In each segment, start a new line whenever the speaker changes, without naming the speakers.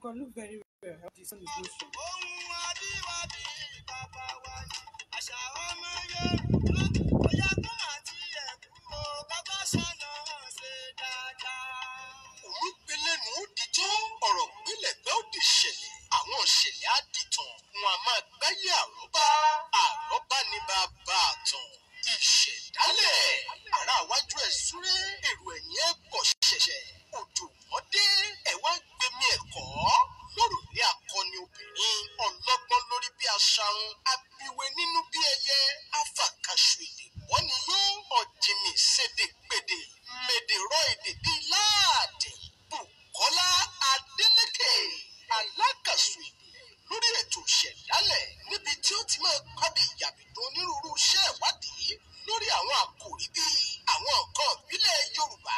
can look very well. The sun is not strong.
Orúgbélẹ́nu ó dìtọ́, ọ̀rọ̀ gbélẹ̀gbẹ́ ó di ṣẹlẹ̀, àwọn ìṣẹ̀lẹ̀ á dìtàn, wọn a máa gbáyé àrọ́bá, àrọ́bá ni bàbá àtàn. Ìṣẹ̀dálẹ̀, ará iwájú ẹ̀ súré, èrò ẹ̀yìn ẹ̀ pọ̀ ṣẹ̀ṣẹ̀, òjò mọ́dé, ẹ̀ wá gbẹmí ẹ̀kọ́, lórùlé akọni obìnrin, ọlọ́gbọ́n lórí bí aṣáun, abiwe nínú bí ẹyẹ, afàkàṣù èdè wọ́n ni yóò ọ̀jìnì ṣèdè gbèdè, mèdè rọ èdè bíi láàdì, Bùkọ́lá Adélékè, alákàṣù èdè lórí ètò ìṣẹ̀dálẹ̀ níbi tí ó ti máa pàdé ìyàbìdún onírúurú iṣẹ́ ìwádìí lórí àwọn àkòrí bíi àwọn nǹkan ìbílẹ̀ Yorùbá,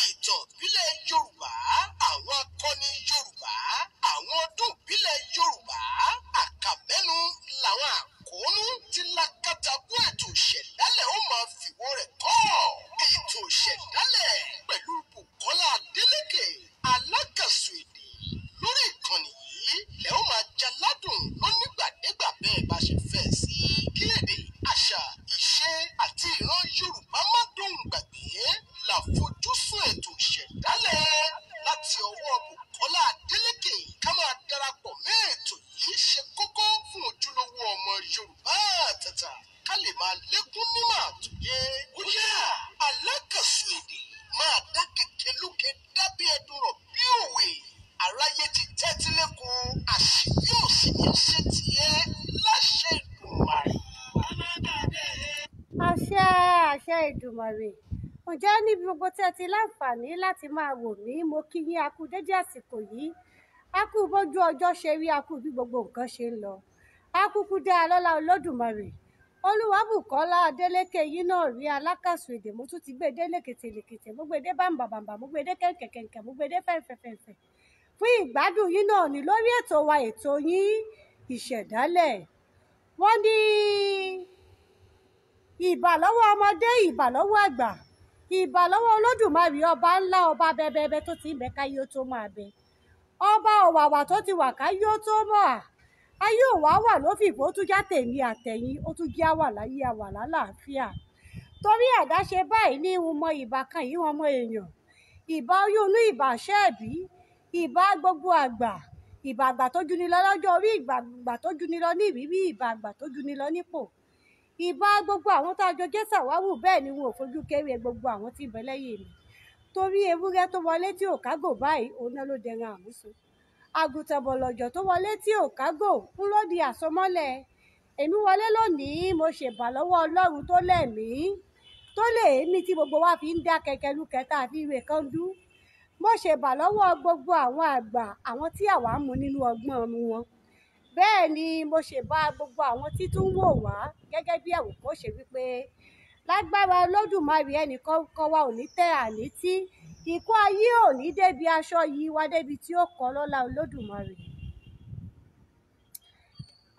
ìtàn ìbílẹ̀ Yorùbá, àwọn akọni Yorùbá, àwọn ọdún ìbílẹ̀ Yorùbá, àkàmẹ́nu làwọn àkóónú tí lákàtàkù ètò ìṣẹ̀dálẹ̀ ó máa fìwọ́ rẹ̀ kọ́. Ètò ìṣẹ̀dálẹ̀ pẹ̀lú Bùkọ́lá Adélékè, alákàṣù èdè lórí ìkànnì yìí lẹ́ ó máa jaládùn lónígbàdégbà bẹ́ẹ̀ bá ṣe fẹ́ sí. Kí èdè, àṣà, ìṣe àti ìran Yorùbá má dóhùn gbàgbé láfojúsùn ètò ìṣẹ̀dálẹ̀ láti ọwọ́ Bùkọ́lá Adélékè. Ká máa darapọ̀ mẹ́ ètò yìí ṣe kókó fún ojúlówó ọmọ Yorùbá àtàtà ká lè máa lékún nímọ̀ àtúnyẹ. Ó yá alákàṣù èdè máa dá kẹ̀kẹ́ lókè dábí ẹdun rọ̀ bí òwe. Aráyé ti tẹ́tí lẹ́kọ̀ọ́, àṣìyí ò sì ní ṣe tiẹ̀ láṣẹ Èdùmàrè.
àṣẹ Èdùmàrè. Ǹjẹ́ níbi gbogbo tí ẹ ti láǹfààní láti máa wò mí, mo kí yín a kú dédé àsìkò yìí, a kú bójú ọjọ́ ṣe rí, a kú bí gbogbo nǹkan ṣe ń lọ, a kúkú dá a lọ́lá Olódùmarè. Olúwabùkọ́lá Adélékè yín náà rí, alákàṣù èdè, mo tún ti gbé dé lèkètèlèkètè, mo gbé dé bàǹbàǹbà, mo gbé dé kẹ̀kẹ̀kẹ̀kẹ̀, mo gbé dé fẹ̀fẹ̀fẹ̀fẹ̀ fún ìgbádùn yín náà ní lórí ètò wa, ètò yín ìṣẹ̀dálẹ̀. Wọ́n ní ìbà lọ́wọ́ ọmọdé, ìbà lọ́wọ́ àgbà, ìbà lọ́wọ́ Olódùmarè, ọba ńlá, ọba bẹbẹbẹ tó ti ń bẹ káyé ó tó máa bẹ, ọba ọ̀wàwà tó ti wà káyé ó tó mọ̀ à. Ayé ò wá wà lófìfo, ó tún já tèmi àtẹ̀yìn, ó tún já wà láyé àwà lálàáfíà. Torí àdáṣe báyìí ní ìhun mọ ìbà kan yìí wọn mọ èèyàn, ìbà oyún inú, ìbà ṣẹ́ẹ̀bí, ìbà gbogbo àgbà, ìbà àgbà tó juni lọ lọ́jọ́ orí, ìbà àgbà tó juni lọ ní ìrírí, ìbà àgbà tó juni lọ nípò, ìbà gbogbo àwọn tá a jọ jẹ́ sàwáwù, bẹ́ẹ̀ ni wọn ò fojú kéré gbogbo àwọn tí ń bẹ lẹ́yìn mi. Torí ewúrẹ́ tó wọlé tí ò kágò báyìí, òun náà ló dẹran àmúso. Àgùntàn bọ̀lọ̀jọ̀ tó wọlé tí ò kágò ń ló di àsomọ́lẹ̀. Èmi wọlé lónìí, mo ṣèbà lọ́wọ́ Ọlọ́run tó lẹ̀mí, tó lè mí tí gbogbo wa fi ń dá kẹ̀kẹ́ lúkẹta àfi ìwé kan dú. Mo ṣèbà lọ́wọ́ gbogbo àwọn àgbà, àwọn tí àwa ń mu nínú ọgbọ́n mu wọn. Bẹ́ẹ̀ ni mo ṣèbà gbogbo àwọn tí tún wò wá gẹ́gẹ́ bí àwòkọ́ṣe wípé lágbára Olódùmarè ẹnìkan kan wa ò ní tẹ́ àní tí, ikú ayé ò ní débi aṣọ yìí wá débi tí ó kọ́ lọ́lá Olódùmarè.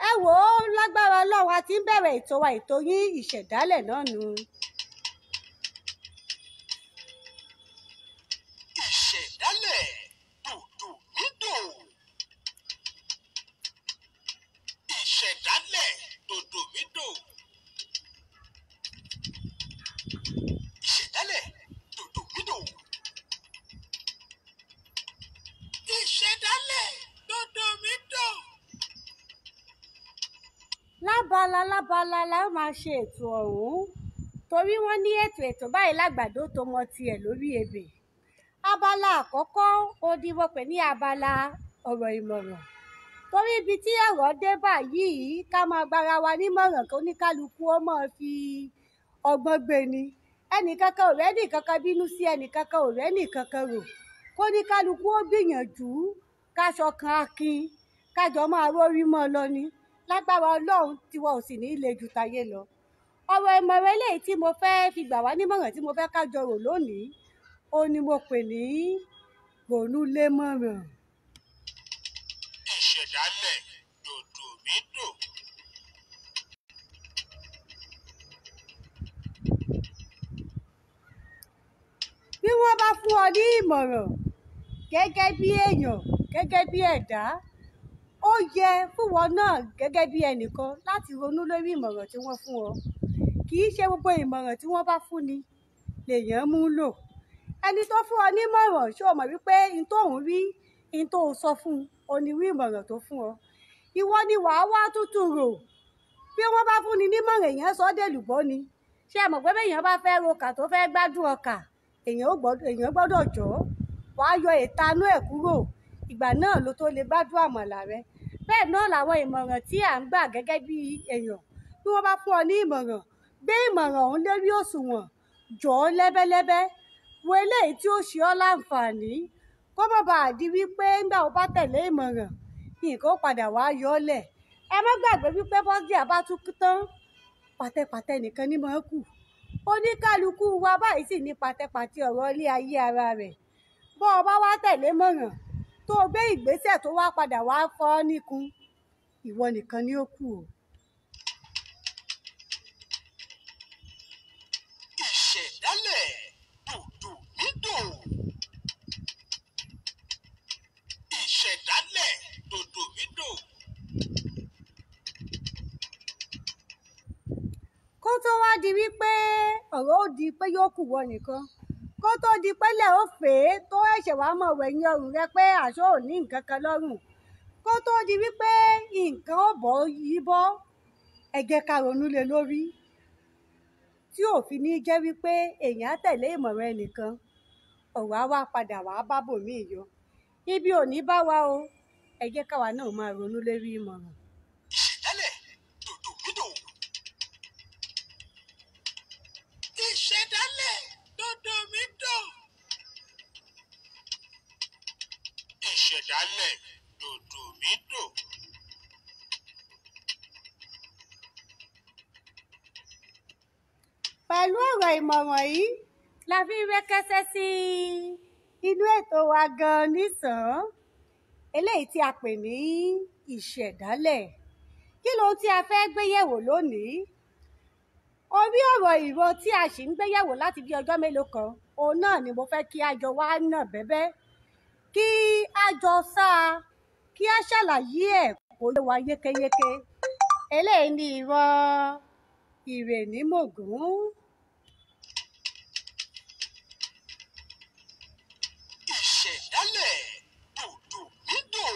Ẹ wò ó, lágbára Ọlọ́run a ti ń bẹ̀rẹ̀ ètò wa, ètò yín ìṣẹ̀dálẹ̀ náà nù.
Ìṣẹ̀dálẹ̀ dòdò nídò. Ìṣẹ̀dálẹ̀ dòdò nídò. Ìṣẹ̀dálẹ̀ dòdò nídò. Ìṣẹ̀dálẹ̀ dòdò nídò.
Lábala la ó máa ṣe ètò ọ̀hún, torí wọ́n ní ètò báyìí lágbàdo tó mọ tiẹ̀ lórí ebè. Abala àkọ́kọ́ ó di mo pè ní abala ọ̀rọ̀ ìmọ̀ràn, torí ibi tí ọ̀rọ̀ dé báyìí ká máa gbára wa nímọ̀ràn kó ní kálukú ó máa fi ọgbọ́n gbé ni. Ẹnìkankan ò rẹ́nì kankan bínú sí, ẹnìkankan ò rẹ́nì kankan rò, kó ní kálukú ó gbìyànjú káṣọ kan akin, kájọ máa rórí mọ́ lọ ni. Lágbára Ọlọ́run tiwa ò sì ní le jù tayé lọ. Ọ̀rọ̀ ìmọ̀ràn eléyìí tí mo fẹ́ fi gbà wá nímọ̀ràn, tí mo fẹ́ kájọ rò lónìí, ó ní mo pè ní ronú lémọ̀ràn.
Ìṣẹ̀dálẹ̀ dòdò nídò.
Bí wọ́n bá fún ọ ní ìmọ̀ràn gẹ́gẹ́ bí èèyàn, gẹ́gẹ́ bí ẹ̀dá ó yẹ fún wọn náà gẹ́gẹ́ bí ẹnìkan láti ronú lórí ìmọ̀ràn tí wọ́n fún ọ. Kì í ṣe gbogbo ìmọ̀ràn tí wọ́n bá fún ni lèèyàn mú lò. Ẹni tó fún ọ nímọ̀ràn ṣé o mọ̀ wípé n tóun rí n tó sọ fún o ní rí ìmọ̀ràn tó fún ọ. Ìwọ ni wàá wá tútù rò. Bí wọ́n bá fún ni nímọ̀ràn èèyàn sọ dèlùbọ́ ni. Ṣé ẹ mọ̀ pé béèyàn bá fẹ́ rokà tó fẹ́ gbádùn ọkà èèyàn gbọ́dọ̀ jọ́ wàá yọ ìtanú ẹ̀ kúrò, ìgbà náà ló tó lè gbádùn àmàlà rẹ. Bẹ́ẹ̀ náà làwọn ìmọ̀ràn tí à ń gbà gẹ́gẹ́ bí èèyàn. Bí wọ́n bá fún ọ ní ìmọ̀ràn, gbé ìmọ̀ràn ọ̀hún lérí òṣùwọ̀n, jọ̀ ọ́ lẹ́bẹ́lẹ́bẹ́, wo eléyìí tí ó ṣe ọ́ láǹfààní, kó má bàa di wípé nígbà ó bá tẹ̀lé ìmọ̀ràn nǹkan ó padà wá yọ ọ́ lẹ̀. Ẹ má gbàgbé wípé bọ́jà bá tún tán pàtẹ́pàtẹ́ nìkan ní máa kù. Oníkálukú wa báyìí sì ní pàtẹ́pàtẹ́ ọ̀rọ̀ ilé ayé ara rẹ̀. Bọ́ ọ bá wá tẹ̀lé mọ̀ràn tó gbé ìgbésẹ̀ tó wá padà wá fọ́ níkun, ìwọ nìkan ni ó kù o.
Ìṣẹ̀dálẹ̀ dòdò nídò. Ìṣẹ̀dálẹ̀ dòdò nídò.
Kó tó wá di wípé ọ̀rọ̀ ó di pé yóò kù wọ nìkan, kó tó di pẹ́lẹ̀ ó fèé tó ẹ̀ṣẹ̀ wàá mọ̀ wẹ̀yìn ọrùn rẹ pé àṣọ ò ní nǹkan kan lọ́rùn, kó tó di wípé nǹkan ó bọ́ yí bọ́, ẹ jẹ́ ká ronú lé lórí tí ò fi ní jẹ́ wípé èèyàn á tẹ̀lé ìmọ̀ràn ẹnìkan ọ̀rọ̀ á wá padà wá bá bòmíì yọ. Ibi ò ní bá wa o, ẹ jẹ́ káwa náà máa ronú lórí ìmọ̀ràn.
Ìṣẹ̀dálẹ̀ dòdò nídò. Ìṣẹ̀dálẹ̀ dòdò nídò. Ìṣẹ̀dálẹ̀ dòdò nídò.
Pẹ̀lú ọ̀rọ̀ ìmọ̀ràn yìí la fi ń rẹ́kẹ́sẹ́ sí inú ètò wa gan nísàn-án eléyìí tí a pè ní ìṣẹ̀dálẹ̀. Kí lohun tí a fẹ́ gbé yẹ̀wò lónìí? Orí ọ̀rọ̀ ìran tí a sì ń gbé yẹ̀wò láti bí ọjọ́ mélòó kan, òun náà ni mo fẹ́ kí a jọ wá nà bẹ́bẹ́, kí a jọ sáa, kí a ṣàlàyé ẹ̀ kó yé wa yékéyéké. Eléyìí ni ìran Ìrèmògún.
Ìṣẹ̀dálẹ̀ dòdò nídò.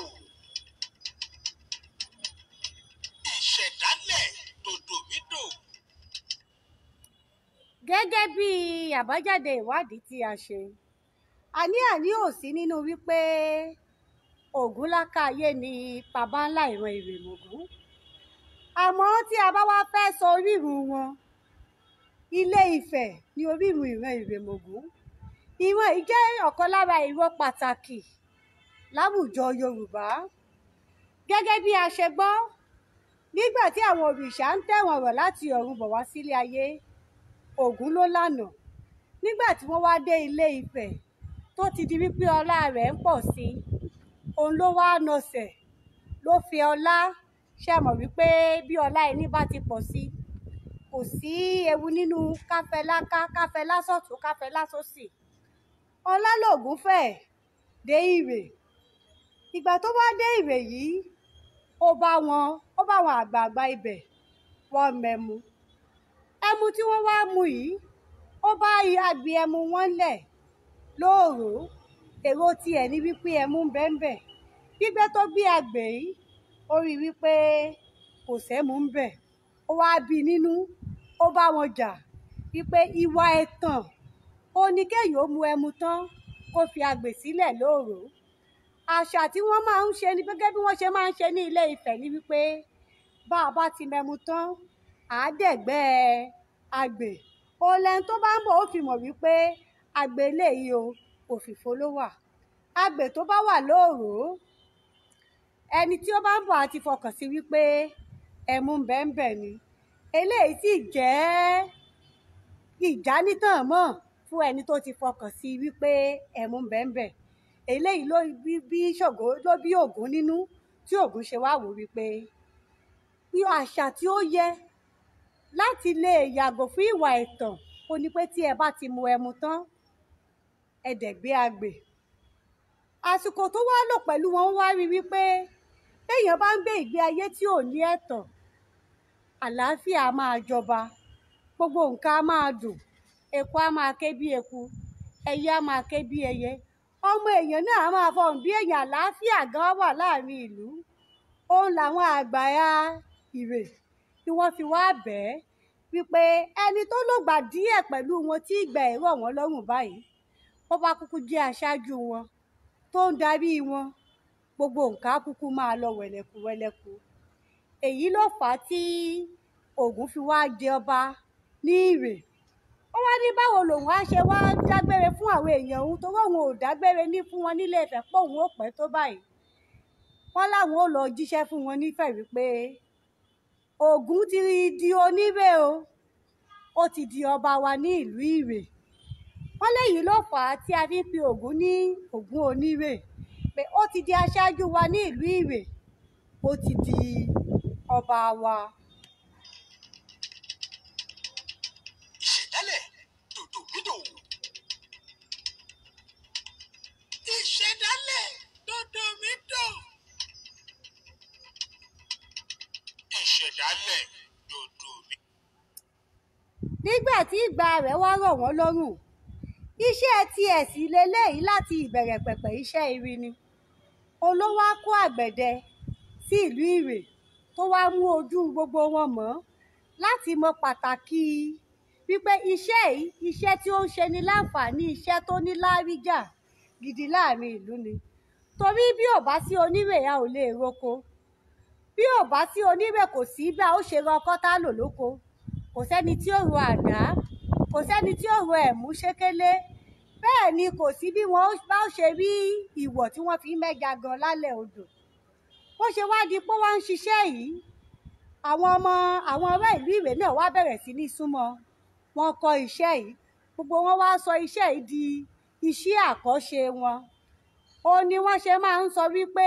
Ìṣẹ̀dálẹ̀ dòdò nídò.
Gẹ́gẹ́ bí àbájáde ìwádìí tí a ṣe, àní-àní ò sí nínú wípé Ògúnlákáayé ni baba ńlá ìran Ìrèmògún. Àmọ́ tí a bá wá fẹ́ sọ orírun wọn, Ilé Ifẹ̀ ni orírun ìran Ìrèmògún. Ìran yìí jẹ́ ọ̀kan lára ìran pàtàkì láwùjọ Yorùbá. Gẹ́gẹ́ bí a ṣe gbọ́, nígbà tí àwọn òrìṣà ń tẹ̀wọ̀n rọ̀ láti ọ̀run bọ̀ wá sílé ayé, Ògún ló lànà. Nígbà tí wọ́n wá dé Ilé Ifẹ̀ tó ti di wípé ọlá rẹ̀ ń pọ̀ sí i, òun ló wá nasẹ̀ ló fi ọlá. Ṣé ẹ mọ̀ wípé bí ọlá ẹni bá ti pọ̀ sí i, kò sí ewu nínú káfẹ́lá káfẹ́lá sọ̀tún káfẹ́lá sósì. Ọlá lògún fẹ̀ dé Ìrè. Ìgbà tó wá dé Ìrè yìí, ó bá wọn àgbààgbà ibẹ̀ wọ́n mẹmu. Ẹmu tí wọ́n wá mu yìí, ó bá agbe ẹmu wọn lẹ̀ lóòró. Èrò tiẹ̀ ní wípé ẹmu ń bẹ ńbẹ̀. Gbígbé tó gbé agbè yìí, ó rí wípé kò sẹ́mu ń bẹ̀. Ó wá bí nínú, ó bá wọn jà wípé ìwà ẹ̀tàn ó ní kéèyàn ó mu ẹmu tán kó fi agbè sílẹ̀ lóòró. Àṣà tí wọ́n máa ń ṣe ni gẹ́gẹ́ bí wọ́n ṣe máa ń ṣe ní Ilé Ifẹ̀ ni wípé bá a bá ti mẹmu tán, àá dẹ̀gbẹ́ agbè. Olẹ́ni tó bá ń bọ̀ ó fi mọ̀ wípé agbè eléyìí o, òfìfo ló wà. Agbè tó bá wà lóòró, ẹni tí ó bá ń bọ̀ á ti fọkàn sí wípé ẹmu ń bẹ ńbẹ̀ ni. Eléyìí sì jẹ́ ìjánítàn mọ̀ fún ẹni tó ti fọkàn sí wípé ẹmu ń bẹ ńbẹ̀. Eléyìí ló bí Ògún nínú, tí Ògún ṣe wá wò wípé àṣà tí ó yẹ láti lè yàgò fún ìwà ẹ̀tàn ó ní pé tí ẹ bá ti mu ẹmu tán, ẹ dẹ̀gbẹ́ agbè. àsìkò tó wá lò pẹ̀lú wọn wá rí wípé téèyàn bá ń gbé ìgbé ayé tí ò ní ẹ̀tàn, àlàáfíà á máa jọba, gbogbo nǹkan á máa dùn, eku á máa ké bí eku, ẹyẹ á máa ké bí ẹyẹ, ọmọ èèyàn náà á máa fọhùn bí èèyàn, àlàáfíà gan wà láàrin ìlú. Òun làwọn àgbà Ìrè tí wọ́n fi wá bẹ́ẹ̀ wípé ẹni tó lògbà díẹ̀ pẹ̀lú wọn tí ìgbà ẹ̀ rọ̀ wọ́n lọ́rùn báyìí, ó bá kúkú jẹ́ aṣáájú wọn tó ń darí wọn, gbogbo nǹkan á kúkú máa lọ wẹ̀lẹ̀kù wẹ̀lẹ̀kù. Èyí ló fà á tí Ògún fi wá jẹ ọba ní Ìrè. Ó wá ní báwo lòun á ṣe wá dágbére fún àwọn èèyàn òun, torí òun ò dágbére ní fún wọn nílé Ifẹ̀ pé òun ò pẹ́ tó báyìí. Wọ́n láwọn ò lọ jíṣẹ́ fún wọn nífẹ̀ẹ́ wípé Ògún ti di Onírè o, ó ti di ọba wa ní ìlú Ìrè. Wọ́n léyìí ló fà á tí a fi ń pe Ògún ní Ògún Onírè, pé ó ti di aṣáájú wa ní ìlú Ìrè, ó ti di ọba wa.
Ìṣẹ̀dálẹ̀ dòdòmídò. Ìṣẹ̀dálẹ̀ dòdòmídò. Ìṣẹ̀dálẹ̀ dòdòmídò.
Nígbà tí ìgbà rẹ̀ wá rọ̀ wọ́n lọ́rùn, iṣẹ́ tiẹ̀ sì leléyìí láti ìbẹ̀rẹ̀ pẹ̀pẹ̀ iṣẹ́ irin ni. Olówó á kó àgbẹ̀dẹ sí ìlú Ìrè tó wá mú ojú gbogbo wọn mọ́ láti mọ pàtàkì wípé iṣẹ́ yìí, iṣẹ́ tí ó ń ṣe ni láǹfààní, iṣẹ́ tó ní láríjà gidi láàrin ìlú ni. Torí bí ò bá sí Onírè a ò lè roko, bí ò bá sí Onírè kò sí bí a ó ṣe rọ ọkọ́ tá lò lóko, kò sẹ́ni tí ó ro àdá, kò sẹ́ni tí ó ro ẹ̀mú ṣékélé, bẹ́ẹ̀ ni kò sí bí wọ́n bá ṣe rí ìwọ̀ tí wọ́n fi ń mẹ́ja gan lálẹ́ odò. Bó ṣe wá di pé wọ́n ń ṣiṣẹ́ yìí, àwọn ará ìlú Ìrè náà wá bẹ̀rẹ̀ sí ní súnmọ́, wọ́n kọ́ iṣẹ́ yìí, gbogbo wọn wá sọ iṣẹ́ yìí di iṣẹ́ àkọ́ṣe wọn. Ó ní wọ́n ṣe máa ń sọ wípé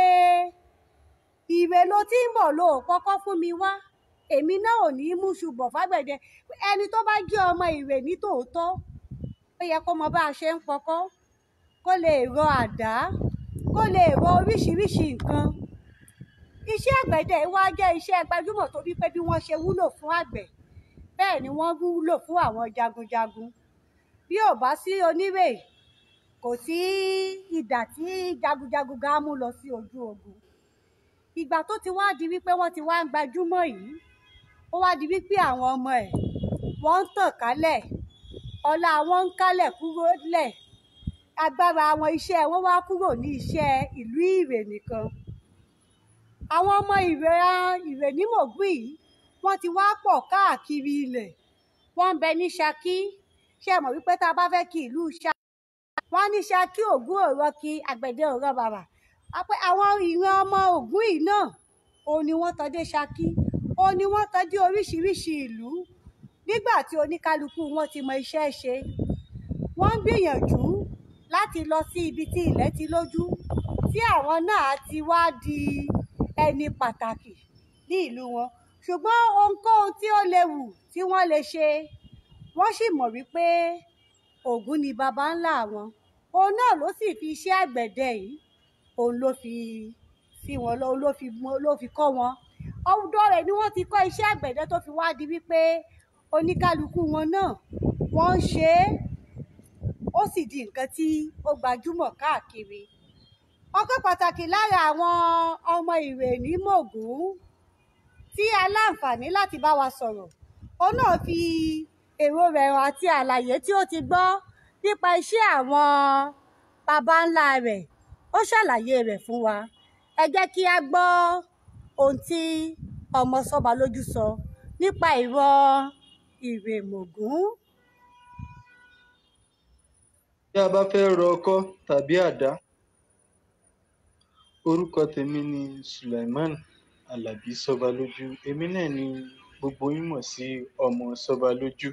Ìrè ló ti ń bọ̀ ló kọ́kọ́ fún mi wá, èmi náà ò ní mú ṣubọ̀ fágbẹ̀dẹ. Ẹni tó bá jẹ́ ọmọ Ìrè ní tòótọ́, ó yẹ kó mọ bá a ṣe ń pọkọ́, kó lè rọ àdá, kó lè rọ oríṣiríṣi nǹkan. Iṣẹ́ àgbẹ̀dẹ wá jẹ́ iṣẹ́ gbajúmọ̀ tó bí pé bí wọ́n ṣe wúlò fún àgbẹ̀, bẹ́ẹ̀ ni wọ́n wúlò fún àwọn jagunjagun. Bí ò bá sí Onírè, kò sí idà tí jagunjagun gan mú lọ sí ojú ogun. Ìgbà tó ti wá di wípé wọ́n ti wá ń gbajúmọ̀ yìí, ó wá di wípé àwọn ọmọ ẹ̀ wọ́n ń tàn kálẹ̀, ọlá wọn ń kálẹ̀ kúrò lẹ̀, agbára àwọn iṣẹ́ wọn wá kúrò ní iṣẹ́ ìlú Ìrè nìkan. Àwọn ọmọ Ìrèmògún yìí wọ́n ti wá pọ̀ káàkiri ilẹ̀, wọ́n ń bẹ ní Ṣakí. Ṣé mọ̀ wípé tá a bá fẹ́ kí ìlú Ṣakí, wọ́n ní Ṣakí Ògún òrọ̀ kí àgbẹ̀dẹ òrọ̀ bàbà. Àwọn ìran ọmọ Ògún yìí náà, òun ni wọ́n tọ́ dé Ṣakí, òun ni wọ́n tọ́ dé oríṣiríṣi ìlú. Nígbà tí oníkálukú wọn ti mọ iṣẹ́ ṣe, wọ́n ń gbìyànjú láti lọ sí ibi tí ilẹ̀ ti lójú, tí àwọn náà ti wá di ẹni pàtàkì ní ìlú wọn. Ṣùgbọ́n ohunkóhun tí ó léwu tí wọ́n lè ṣe, wọ́n sì mọ̀ wípé Ògún ni baba ńlá wọn. Òun náà ló sì fi iṣẹ́ àgbẹ̀dẹ yìí, òun ló fi sí wọn, ló fi kọ́ wọn. Ọ̀dọ̀ rẹ̀ ni wọ́n ti kọ́ iṣẹ́ àgbẹ̀dẹ tó fi wá di wípé oníkálukú wọn náà wọ́n ń ṣe é, ó sì di nǹkan tí ó gbajúmọ̀ káàkiri. Ọ̀kan pàtàkì lára àwọn ọmọ Ìrèmògún tí aláǹfààní láti bá wa sọ̀rọ̀, òun náà fi èrò rẹ̀ hàn àti àlàyé tí ó ti gbọ́ nípa iṣẹ́ àwọn baba ńlá rẹ̀, ó ṣàlàyé rẹ̀ fún wa. Ẹ jẹ́ kí a gbọ́ ohun tí ọmọ Sọ́balójú sọ nípa ìran Ìrèmògún.
Bí a bá fẹ́ rọ ọkọ́ tàbí àdá, orúkọ tèmi ni Suleiman Alabi Sọ́balójú. Èmi náà ni gbogbo yín mọ̀ sí ọmọ Sọ́balójú.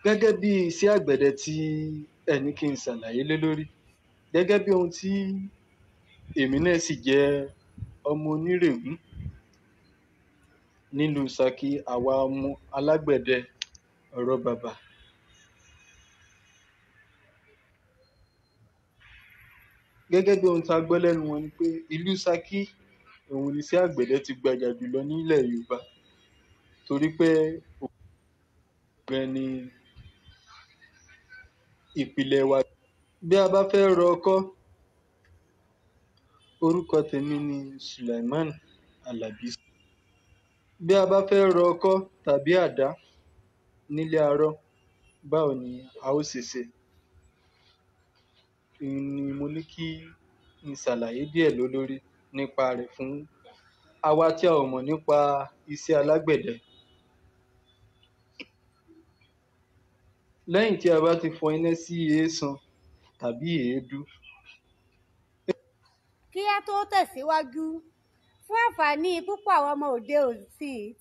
Gẹ́gẹ́ bí iṣẹ́ àgbẹ̀dẹ tí ẹni kí n ṣàlàyé lé lórí, gẹ́gẹ́ bí ohun tí èmi náà sì jẹ́ ọmọ Onírègún nílùú Ṣakí, àwa ọmọ alágbẹ̀dẹ ọ̀rọ̀ bàbà. gẹ́gẹ́ bí ohun tá a gbọ́ lẹ́nu wọn ni pé ìlú Ṣakí òun ni iṣẹ́ àgbẹ̀dẹ ti gbajà jùlọ nílẹ̀ Yorùbá torí pé òun ni ìpìlẹ̀ wa. Bí a bá fẹ́ rọ ọkọ́, orúkọ tèmi ni Sulaiman Alabi. Bí a bá fẹ́ rọ ọkọ́ tàbí àdá nílé arọ́, báwo ni a ó ṣe ṣe? Ni mo ní kí n ṣàlàyé díẹ̀ lórí nípa rẹ̀ fún àwa tí a ò mọ̀ nípa iṣẹ́ alágbẹ̀dẹ. Lẹ́yìn tí a bá ti fọ iná sí eésan tàbí èédú.
Kí á tó tẹ̀síwájú, fún àǹfààní púpọ̀ àwọn ọmọ òde òní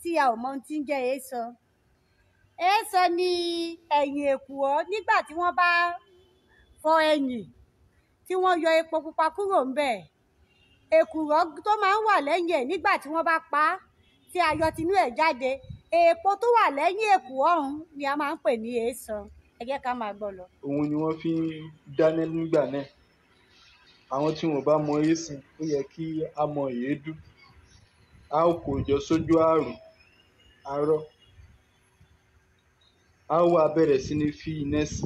tí a ò mọ ohun tí ń jẹ́ eésan. Eésan ni ẹ̀yìn èkùrọ́ nígbà tí wọ́n bá fọ ẹyìn tí wọ́n yọ epo pupa kúrò ńbẹ̀. Èkùrọ́ tó máa ń wà lẹ́yìn ẹ̀ nígbà tí wọ́n bá pa á tí a yọ tinú ẹ̀ jáde, èèpo tó wà lẹ́yìn èkùrọ́ ọ̀hún ni a máa ń pè ní eésan. Ẹ jẹ́ ká máa gbọ́ lọ.
Òun ni wọ́n fi ń dáná nígbà náà. Àwọn tí wọn ò bá mọ eésan, ó yẹ kí a mọ èédú. A ó kó jọ sójú arọ́. A ó wá bẹ̀rẹ̀ sí ní fi iná sí.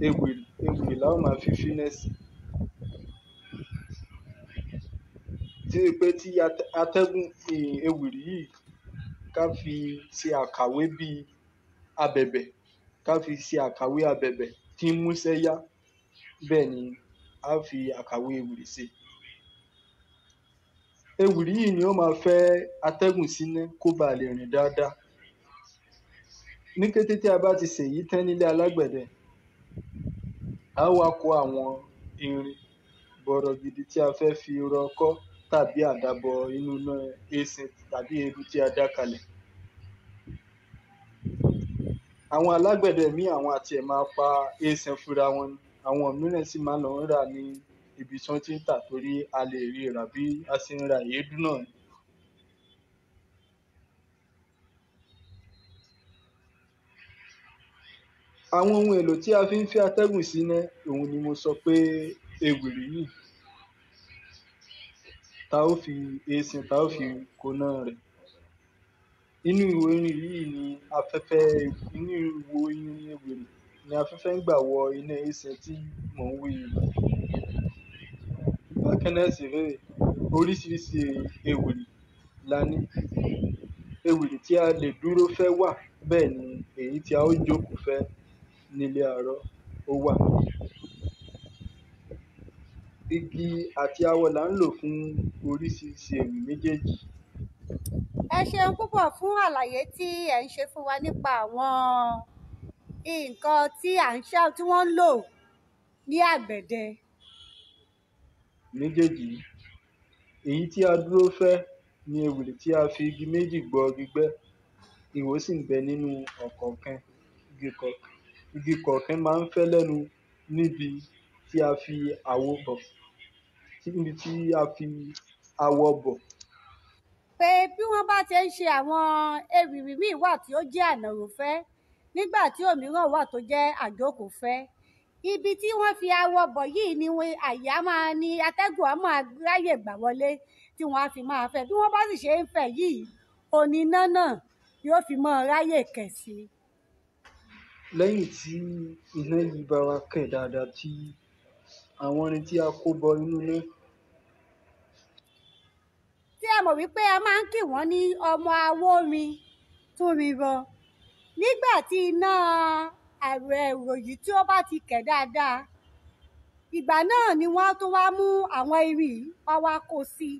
Ewìrì la ó máa fi iná sí. Tí pé tí atẹ́gùn ewìrì yìí ká fi ṣe àkàwé bí abẹ̀bẹ̀, ká fi ṣe àkàwé abẹ̀bẹ̀ tí ń múṣẹ́ yá. Bẹ́ẹ̀ ni a fi àkàwé ewìrì ṣe. Ewìrì yìí ni ó máa fẹ́ atẹ́gùn síná kó ba lè rìn dáadáa. Ní kété tí a bá ti ṣèyí tán nílé alágbẹ̀dẹ, a ó wá kó àwọn irin bọ̀rọ̀ gidi tí a fẹ́ fi rọ ọkọ́ tàbí àdá bọ inú iná eésan tàbí èédú tí a dá kalẹ̀. Àwọn alágbẹ̀dẹ míì àwọn àti ẹ̀ máa pa eésan fúnra wọn. Àwọn mìíràn sì máa lọ ń rà ní ibi tí wọ́n ti ń tà torí a lè rí rà bí a ṣe ń ra èédú náà. Àwọn ohun èlò tí a fi ń fi atẹ́gùn síná, òun ni mo sọ pé ewìrì yìí tá ó fi eésan tá ó fi koná rẹ̀. Inú ihò irin yìí ni inú ihò irin ewìrì ni afẹ́fẹ́ ń gbà wọ iná eésan tí mò ń wí yìí. Bákan náà sì rèé, oríṣiríṣi ewìrì la ní. Ewìrì tí a lè dúró fẹ́ wà, bẹ́ẹ̀ ni èyí tí a ó jókòó fẹ́ nílé arọ́ ó wà. Igi àti awọ là ń lò fún oríṣiríṣi ewì méjèèjì.
Ẹ ṣeun púpọ̀ fún àlàyé tí ẹ̀ ń ṣe fún wa nípa àwọn nǹkan tí wọ́n ń lò ní àgbẹ̀dẹ.
Méjèèjì, èyí tí a dúró fẹ́ ni ewìrì tí a fi igi méjì gbọ́ gbígbẹ́. Ihò sì ń bẹ nínú ọ̀kọ̀ọ̀kan igi kọ̀ọ̀kan. Igi kọ̀ọ̀kan máa ń fẹ́ lẹ́nu níbi tí a fi awọ bọ̀.
Pé bí wọ́n bá ti ń ṣe àwọn ewìrì míì wà tí ó jẹ́ ànàròfẹ́, nígbà tí òmíràn wà tó jẹ́ àjókòófẹ́. Ibi tí wọ́n fi awọ bọ̀ yìí ni atẹ́gùn á máa ráyè gbà wọlé tí wọ́n á fi máa fẹ́. Bí wọ́n bá sì ṣe ń fẹ́ yìí, oníná náà yóò fi máa ráyè kẹ̀ sí.
Lẹ́yìn tí iná yìí bá wá kẹ̀ dáadáa, tí àwọn irin tí a kó bọ inú iná.
Tí ẹ mọ̀ wípé a máa ń kì wọ́n ní ọmọ awórin tún rin rọ. Nígbà tí iná ẹ̀rọ yìí tí ó bá ti kẹ̀ dáadáa, ìgbà náà ni wọ́n tún wá mú àwọn irin wọ́n wá kó sí.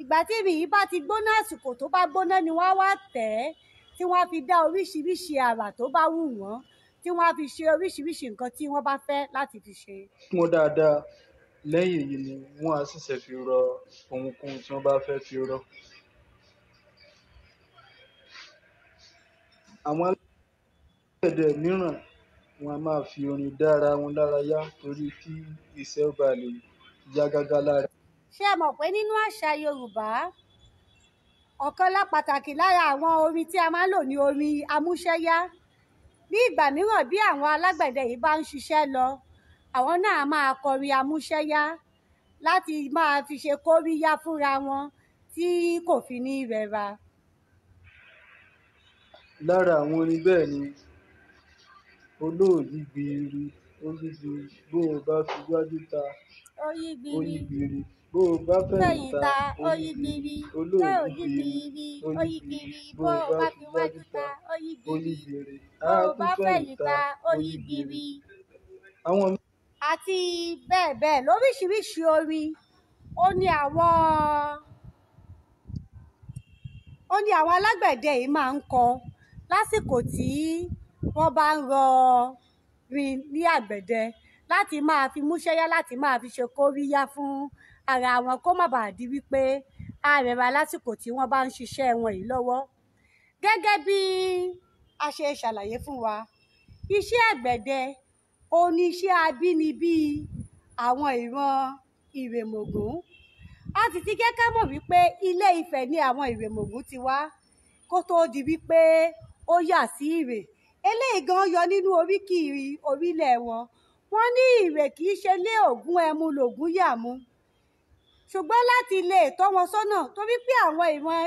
Ìgbà tí irin yìí bá ti gbóná, àsìkò tó bá gbóná ni wọ́n wá tẹ̀ ẹ́, tí wọ́n fi dá oríṣiríṣi àrà tó bá wù wọ́n, tí wọ́n á fi ṣe oríṣiríṣi nǹkan tí wọ́n bá fẹ́ láti fi ṣe.
Wọ́n dáadáa. Lẹ́yìn èyí ni wọ́n á ṣẹ̀ṣẹ̀ fi rọ ohunkóhun tí wọ́n bá fẹ́ fi rọ. Àwọn alágbẹ̀dẹ mìíràn wọn a máa fi orin dára wọn lára yá torí kí iṣẹ́ ó ba lè yá gágá lára.
Ṣé ẹ mọ̀ pé nínú àṣà Yorùbá, ọ̀kan pàtàkì lára àwọn orin tí a máa ń lò ní orin amúṣẹ́yá. Ní ìgbà mìíràn bí àwọn alágbẹ̀dẹ yìí bá ń ṣiṣẹ́ lọ, àwọn náà máa kọrin amúṣẹ́yá láti máa fi ṣe kóríyá fúnra wọn tí kò fi ní rẹra.
lára àwọn orin bẹ́ẹ̀ ni olóòyì gbìrì oyígbìrì bó o bá fi wájú ta oyígbìrì bó o bá fẹ̀yìn ta oyígbìrì olóòyì gbìrì oyígbìrì bó o bá fi wájú ta oyígbìrì á tún fẹ̀yìn ta oyígbìrì. àwọn
àti bẹ́ẹ̀ bẹ́ẹ̀ lóríṣiríṣi orin ó ní àwọn alágbẹ̀dẹ yìí máa ń kọ lásìkò tí wọ́n bá ń rọ rin ní àgbẹ̀dẹ láti máa fi múṣẹ́yá láti máa fi ṣe kóríyá fún ara wọn kó má bàa di wípé á rẹra lásìkò tí wọ́n bá ń ṣiṣẹ́ wọn yìí lọ́wọ́. gẹ́gẹ́ bí a ṣe ṣàlàyé fún wa, iṣẹ́ àgbẹ̀dẹ òun ni iṣẹ́ abínibí àwọn ìran Ìrèmògún. a sì ti jẹ́ ká mọ̀ wípé Ilé Ifẹ̀ ni àwọn Ìrèmògún ti wá kó tóó di wípé ó yà sí Ìrè. eléyìí gan yọ nínú oríkì orílẹ̀ wọn. wọ́n ní Ìrè kì í ṣe lé Ògún ẹmu lògún yà mu, ṣùgbọ́n láti lè tọ́ wọn sọ́nà torí pé àwọn ìran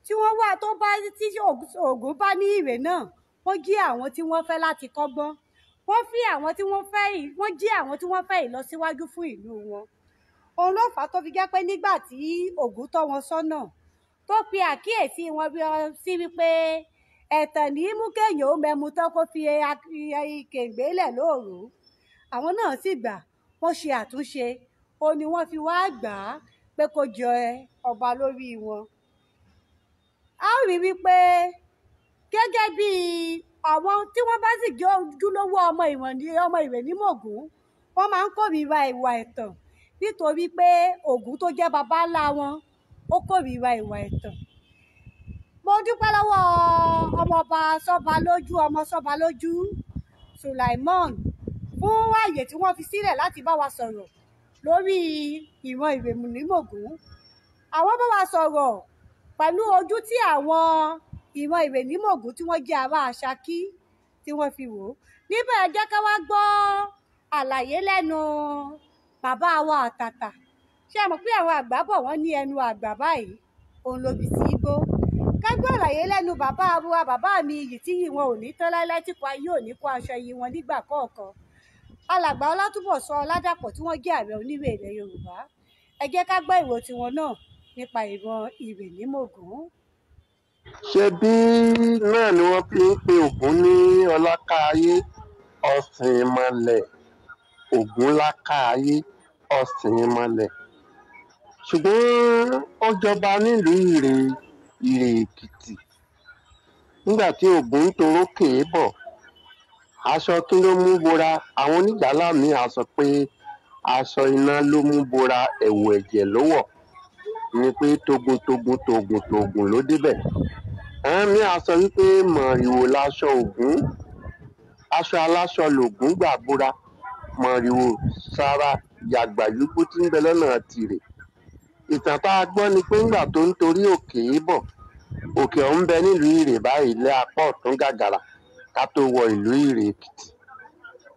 tí wọ́n wà tó bá tí Ògún bá ní Ìrè náà wọ́n jí àwọn tí wọ́n fẹ́ láti kọ́gbọ́n, wọ́n fi àwọn tí wọ́n fẹ́ yìí, wọ́n jí àwọn tí wọ́n fẹ́ ìlọsíwájú fún ìlú wọn. òun ló fà á tó fi jẹ́ pé nígbà tí Ògún tọ́ wọn sọ́nà tó pe àkíyèsí wọn sí wípé ẹ̀tàn ní mú kéèyàn ó mẹ́mu tán kó fi kèǹgbé lẹ̀ lóòrò, àwọn náà sì gbà, wọ́n ṣe àtúnṣe, ó ní wọ́n fi wá gbà á pé kó jẹ ọba lórí wọn. a ó rí wípé gẹ́gẹ́ bí àwọn tí wọ́n bá sì jẹ́ ojúlówó ọmọ Ìrèmògún, wọ́n máa ń kórìíra ìwà ẹ̀tàn nítorí pé Ògún tó jẹ́ baba ńlá wọn ó kórìíra ìwà ẹ̀tàn. mo dúpẹ́ lọ́wọ́ ọmọọba Sọ́balójú ọmọ Sọ́balójú Sulaimon fún ààyè tí wọ́n fi sílẹ̀ láti bá wa sọ̀rọ̀ lórí ìran Ìrèmògún. àwọn bá wa sọ̀rọ̀ pẹ̀lú ojú tí àwọn ìran Ìrèmògún tí wọ́n jẹ́ ará Ṣakí tí wọ́n fi wò ó. níbẹ̀ ẹ jẹ́ ká wá gbọ́ àlàyé lẹ́nu bàbá wa àtàtà. ṣé ẹ mọ̀ pé àwọn àgbà bọ̀ wọ́n ní ẹnu àgbà báyìí òun lòbì sí igbó. ká gbọ́ àlàyé lẹ́nu bàbá wa bàbá mi yìí tí yìí wọn ò ní tán láíláí tí kò ayé ò ní kó aṣọ yìí wọn nígbà kọ̀ọ̀kan. alàgbà Ọlátúnbọ sọ Ọládápọ tí wọ́n jẹ́ Ààrẹ Onírè ilẹ̀ Yorùbá. ẹ jẹ́ ká gbọ́ ìrò tiwọn náà nípa ìran Ìrèmògún.
ṣe bí náà ni wọ́n fi ń pe Ògún ní ọlákáayé ọ̀sìn ìmọ̀lẹ̀, Ògún lákáayé ọ̀sìn ìmọ̀lẹ̀. ṣùgbọ́n ó jọba nílùú Ìrè Èkìtì nígbà tí Ògún ń torókè bọ̀. aṣọ kí ló mú bora? àwọn onígbàálà mi á sọ pé aṣọ iná ló mú bora, ẹ̀wù ẹ̀jẹ̀ ló wọ̀, ni pé togun ló débẹ̀. àwọn mi á sọ wípé mọ̀rìwò láṣọ Ògún, aṣọ aláṣọ lògún gbà bora, mọ̀rìwò sára yàgbàyúgbó tí ń bẹ lọ́nà tìrè. ìtàn tá a gbọ́ ni pé ńgbà tó ń torí òkè bọ̀, òkè ọ̀hún bẹ nílùú Ìrè báyìí lé apá ọ̀tún gàgàrà ká tó wọ ìlú Ìrè Èkìtì.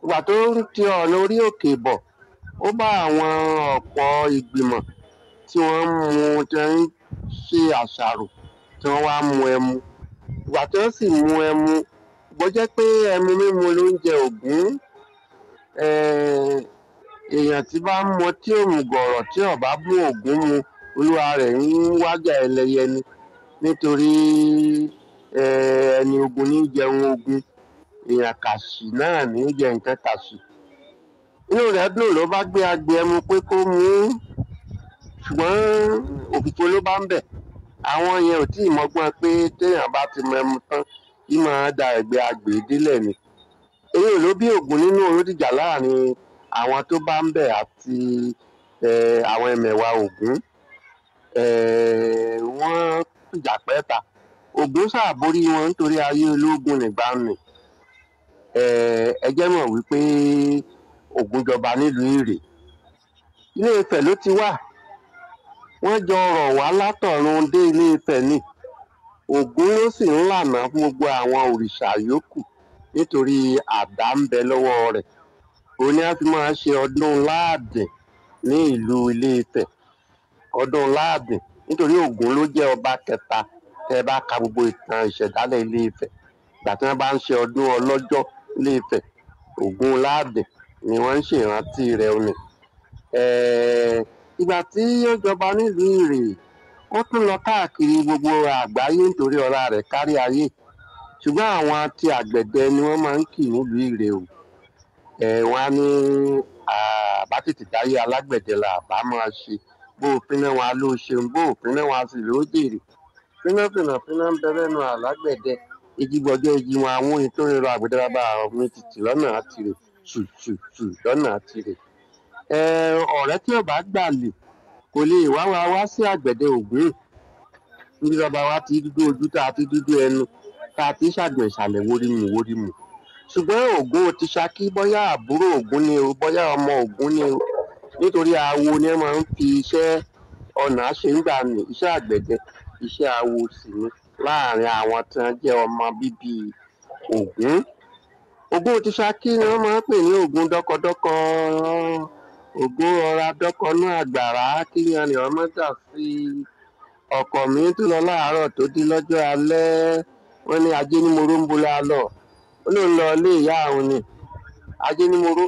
ìgbà tó ń ti ọ̀nà orí òkè bọ̀, ó bá àwọn ọ̀pọ̀ ìgbìmọ̀ tí wọ́n ń ṣe àṣàrò tí wọ́n wá mu ẹmu. ìgbà tí wọ́n sì mu ẹmu, bó jẹ́ pé ẹmu mímu ló ń jẹ Ògún, èèyàn tí bá ń mọ tí òmùgọ̀rọ̀ tí ó bá mú Ògún mu, olúwa rẹ̀ ń wájà ẹlẹ́yẹ ni, nítorí ẹni ogun ní jẹun ogun, èèyàn kàṣì náà ní jẹ nǹkan kàṣì. inú rẹ̀ dùn ló bá gbé agbe ẹmu pé kó mu ún, ṣùgbọ́n òfìfo ló bá ń bẹ̀. àwọn yẹn ò tí ì mọ́gbọ́n pé téèyàn bá ti mu ẹmu tán kí máa da ẹ̀gbẹ́ agbè délẹ̀ ni. èyí ló bí Ògún nínú orídìjà láàrin àwọn tó bá ń bẹ̀ àti àwọn ẹmẹ̀wà Ògún. wọ́n fìjà pẹ́ta. Ògún ṣàborí wọn nítorí ayé ológun nígbà nì. ẹ jẹ́ mọ̀ wípé Ògún jọba nílùú Ìrè. Ilé Ifẹ̀ ló ti wà. wọ́n jọ rọ̀ wá látọ̀run dé Ilé Ifẹ̀ ni. Ògún ló sì ń lànà fún gbogbo àwọn òrìṣà yòókù nítorí àdá ń bẹ lọ́wọ́ rẹ̀. òun ni a fi máa ṣe ọdún láàdìn ní ìlú Ilé-Ifẹ̀. Ọdún láàdìn nítorí Ògún ló jẹ́ ọba kẹta tẹ́ ẹ bá ka gbogbo ìtàn ìṣẹ̀dálẹ̀ Ilé-Ifẹ̀. Ìgbà tí wọ́n bá ń ṣe ọdún ọlọ́jọ́ Ilé-Ifẹ̀, Ògún láàdìn ni wọ́n ń ṣèrántí rẹ̀ òní. Ìgbà tí ó jọba nílùú Ìrè, ó tún lọ káàkiri gbogbo àgbáyé nítorí ọlá rẹ̀ kárí ayé. Ṣùgbọ́n àwọn ti àgbẹ̀dẹ ni wọ́n máa ń kì nílùú Ìrè o. Wọ́n á ní àbá tètè dáyé alágbẹ̀dẹ là bá máa ṣe. Bó o fínná wọn á ló ṣeun, bó o fínná wọn á sì ló jèrè. Fínná ń bẹ lẹ́nu alágbẹ̀dẹ. Igi gbọjọ́ igi wọn àwọn ohun tó ń rọ àgbẹ̀dẹ bàbá mi tìtì lọ́nà àtirè, ṣù lọ́nà àtirè. Ọ̀rẹ́ tí ò bá gbàlè kò lè wá sí àgbẹ̀dẹ Ògún. Níbi bàbá wa ti dúdú ojú tá a ti dúdú ẹnu tá a ti ṣàgbọ̀n ìsàlẹ̀ wórímù. Ṣùgbọ́n Ògún ti Ṣakí bóyá àbúrò Ògún ni o, bóyá ọmọ Ògún ni o. Nítorí awo ni wọ́n máa ń fi iṣẹ́ ọnà ṣe ń gbà ní iṣẹ́ àgbẹ̀dẹ. Iṣẹ́ awo sì ni láàrin àwọn tí wọ́n jẹ́ ọmọ bíbí Ògún. Ògún ti Ṣakí ni wọ́n máa ń pè ní Ògún dọ́kọdọ́kọ. Ògún ọra dọ́kọnú àgbàrá kí yanrìn ọmọ dà sí ọkọ̀ mi tún lọ láàárọ̀ tó dé lọ́jọ́ alẹ́. Wọ́n ní ajé ní moro ń bolá lọ. Ó lóun lọ ilé ìyá òun ni. Ajé ní moro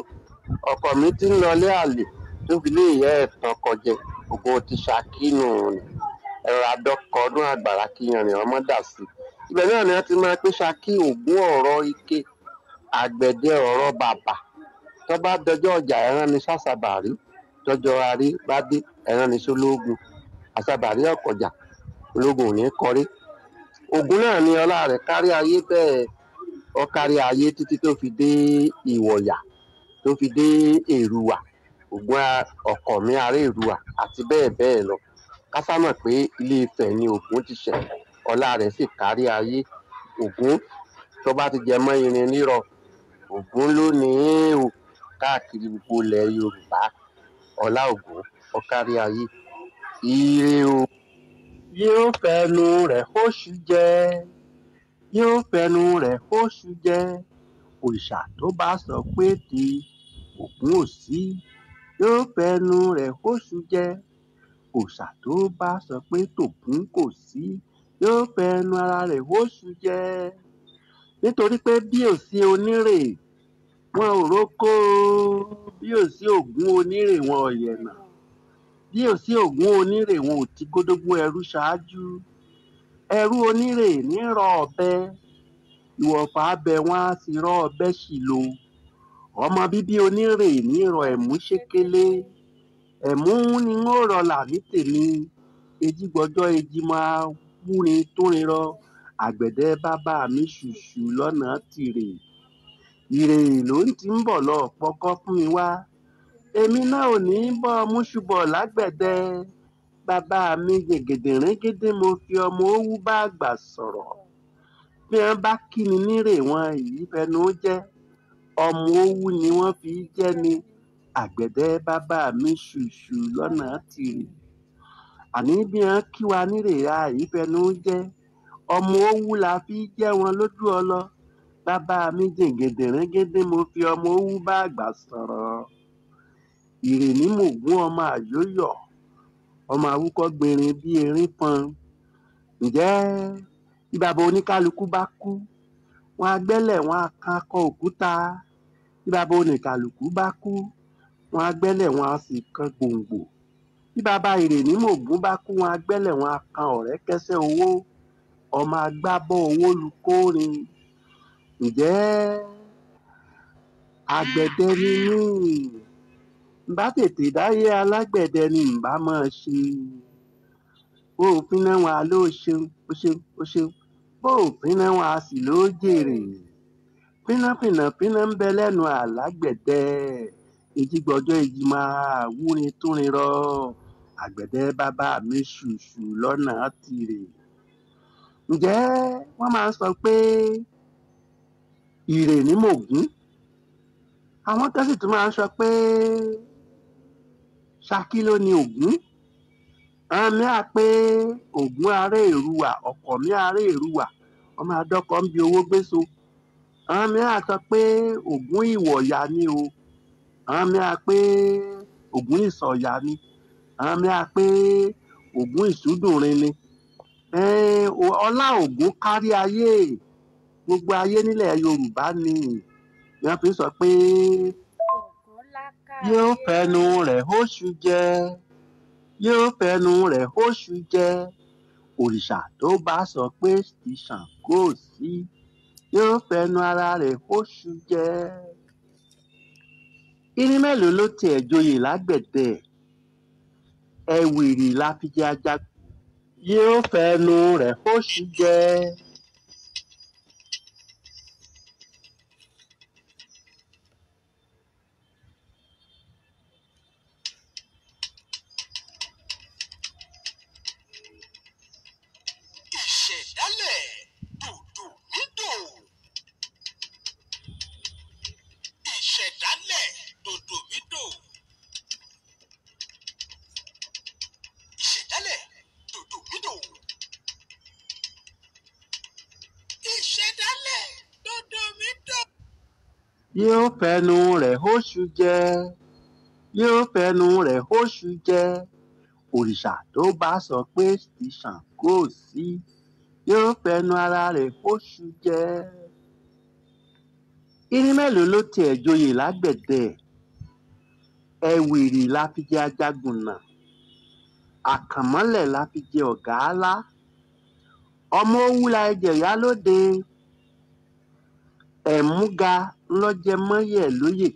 ọkọ̀ mi ti ń lọ ilé àlè tó fi lé ìyá ẹ̀ tán kọjẹ. Ògún ti Ṣakí nù ni. Ẹ̀rọ adọ́kọnú àgbàrá kí yanrìn ọmọ dà sí. Ibẹ̀ náà ni wọ́n ti máa pé Ṣakí Ògún ọ̀rọ̀ ike, àgbẹ̀dẹ ọ̀rọ̀ bàbà. Tó bá dọjọ́ ọjà ẹran ni sásàbàrí, dọjọ́ arí bá dé ẹran ni sólógun. Àsàbàrí ọ̀kọ̀jà, ológun ò ní kọrí. Ògún náà ni ọlá rẹ̀ kárí ayé bẹ́ẹ̀. Ó kárí ayé títí tó fi dé Ìwọ̀yà, tó fi dé Èrùwà, Ògún ọkọ̀ mi ará Èrùwà àti bẹ́ẹ̀ bẹ́ẹ̀ lọ. Ká sá mọ̀ pé Ilé-Ifẹ̀ ni Ògún ti ṣẹ̀, ọlá rẹ̀ sì kárí ayé. Ògún tó bá ti jẹ mọ́ irin rírọ̀, Ògún ló ní o káàkiri gbogbo ilẹ̀ Yorùbá. Ọlá Ògún ó kárí ayé. Ire o. Yóò fẹnu rẹ̀ hóṣù jẹ, yóò fẹnu rẹ̀ hóṣù jẹ. Òrìṣà tó bá sọ pé ti Ògún ò sí, yóò fẹnu rẹ̀ hóṣù jẹ. Òrìṣà tó bá sọ pé tògún kò sí, yóò fẹnu ara rẹ̀ hóṣù jẹ. Nítorí pé bí ò sí Onírè, wọn ò rókó. Bí ò sí Ògún Onírè, wọn ò yẹ̀nà. Bí ò sí Ògún Onírè, wọn ò ti gódógbó ẹrú ṣáájú. Ẹrú Onírè ní rọ ọ̀bẹ, ìwọ̀fà abẹ wọn á sì rọ ọ̀bẹ ṣìlò. Ọmọ bíbí Onírè ní rọ ẹ̀mú ṣékélé. Ẹ̀mú ni ń rọlà ní tèmi. Ejí gbọjọ́ ejí máa wúrin tórin rọ. Àgbẹ̀dẹ bàbá mi ṣùṣù lọ́nà tìrè. Ìrè ló ń ti ń bọ̀ lọ pọkọ́ fún mi wá. Èmi náà ò ní bọ́ múṣubọ̀ lágbẹ̀dẹ. Bàbá mi gègèdèrègédé mo fi ọmọ owú bá àgbà sọ̀rọ̀. Bí wọ́n bá kí mi nírè wọn yìí fẹnu jẹ́. Ọmọ owú ni wọ́n fi jẹ́ ni. Àgbẹ̀dẹ bàbá mi ṣùṣù lọ́nà tìrì. Àní bí wọ́n kí wa nírè a yìí fẹnu jẹ́. Ọmọ owú la fi jẹ́ wọn lójú ọlọ. Bàbá mi gègèdèrègédé mo fi ọmọ owú bá àgbà sọ̀rọ̀. Ìrèmògún ọmọ àyóyọ̀, ọmọ awúkọ́ gbèrin bí erin pọn. Ǹjẹ́ bí bàbá oníkálukú bá kú, wọn á gbẹ́lẹ̀ wọn á kan akọ òkúta. Bí bàbá oníkálukú bá kú, wọn á gbẹ́lẹ̀ wọn á sì kan gbòǹgbò. Bí bàbá Ìrèmògún bá kú, wọn á gbẹ́lẹ̀ wọn á kan ọ̀rẹ́kẹ́sẹ́ owó. Ọmọ agbábọ́ owó lu kórin. Ǹjẹ́ àgbẹ̀dẹ ni mí? Ǹbá tètè dáyé alágbẹ̀dẹ ni ǹbá máa ṣe. Bó o fínná wọn a ló ṣeun, ó ṣeun, ó ṣeun. Bó o fínná wọn a sì ló jèrè. Fínná ń bẹ lẹ́nu alágbẹ̀dẹ. Ejí gbọjọ́ ejí máa wúrin túrin rọ. Àgbẹ̀dẹ bàbá mi ṣùṣù lọ́nà tìrè. Ǹjẹ́ wọ́n máa ń sọ pé Ìrèmògún? Àwọn kan sì tún máa ń sọ pé Ṣakí ló ní Ògún. Àwọn mìíràn pé Ògún ará Èrùwà, ọkọ̀ mi ará Èrùwà, ọmọ adọ́kọ̀ ń bi owó gbéso. Àwọn mìíràn sọ pé Ògún Ìwọ̀yà ni o. àwọn mi á pé Ògún ìsọ̀yà ni, àwọn mi á pé Ògún ìsúdùnrin ni. Ọlá Ògún kárí ayé, gbogbo ayé nílẹ̀ Yorùbá ni wọ́n fi sọ pé
Ògún láká
yóò
ayé.
fẹnu rẹ̀ hóṣù jẹ, yóò fẹnu rẹ̀ hóṣù jẹ, òrìṣà tó bá sọ pé ti Ṣàngó ò sí yóò fẹnu ara rẹ̀ hóṣù jẹ. Irin mélòó ló tiẹ̀ joyè lágbẹ̀dẹ? Ẹ̀wìrì la fi jẹ Ajagun, yóò fẹnu rẹ̀ hóṣù jẹ.
Ìṣẹ̀dálẹ̀ dòdò nídò. Ìṣẹ̀dálẹ̀ dòdò nídò. Ìṣẹ̀dálẹ̀ dòdò nídò. Ìṣẹ̀dálẹ̀ dòdò nídò.
Yóò fẹnu rẹ̀ hóṣù jẹ, yóò fẹnu rẹ̀ hóṣù jẹ, òrìṣà tó bá sọ pé ti Ṣàngó ò sí yóò fẹnu ara rẹ̀ hóṣù jẹ. Irin mélòó ló tiẹ̀ joyè lágbẹ̀dẹ? Ẹ̀wìrì la fi jẹ Ajagunà, àkànmọ́lẹ̀ la fi jẹ Ọ̀gàálá, ọmọ owú la jẹ Ìyálóde, ẹ̀múga ńlọ́jẹ mọ́yẹ̀ lóyè,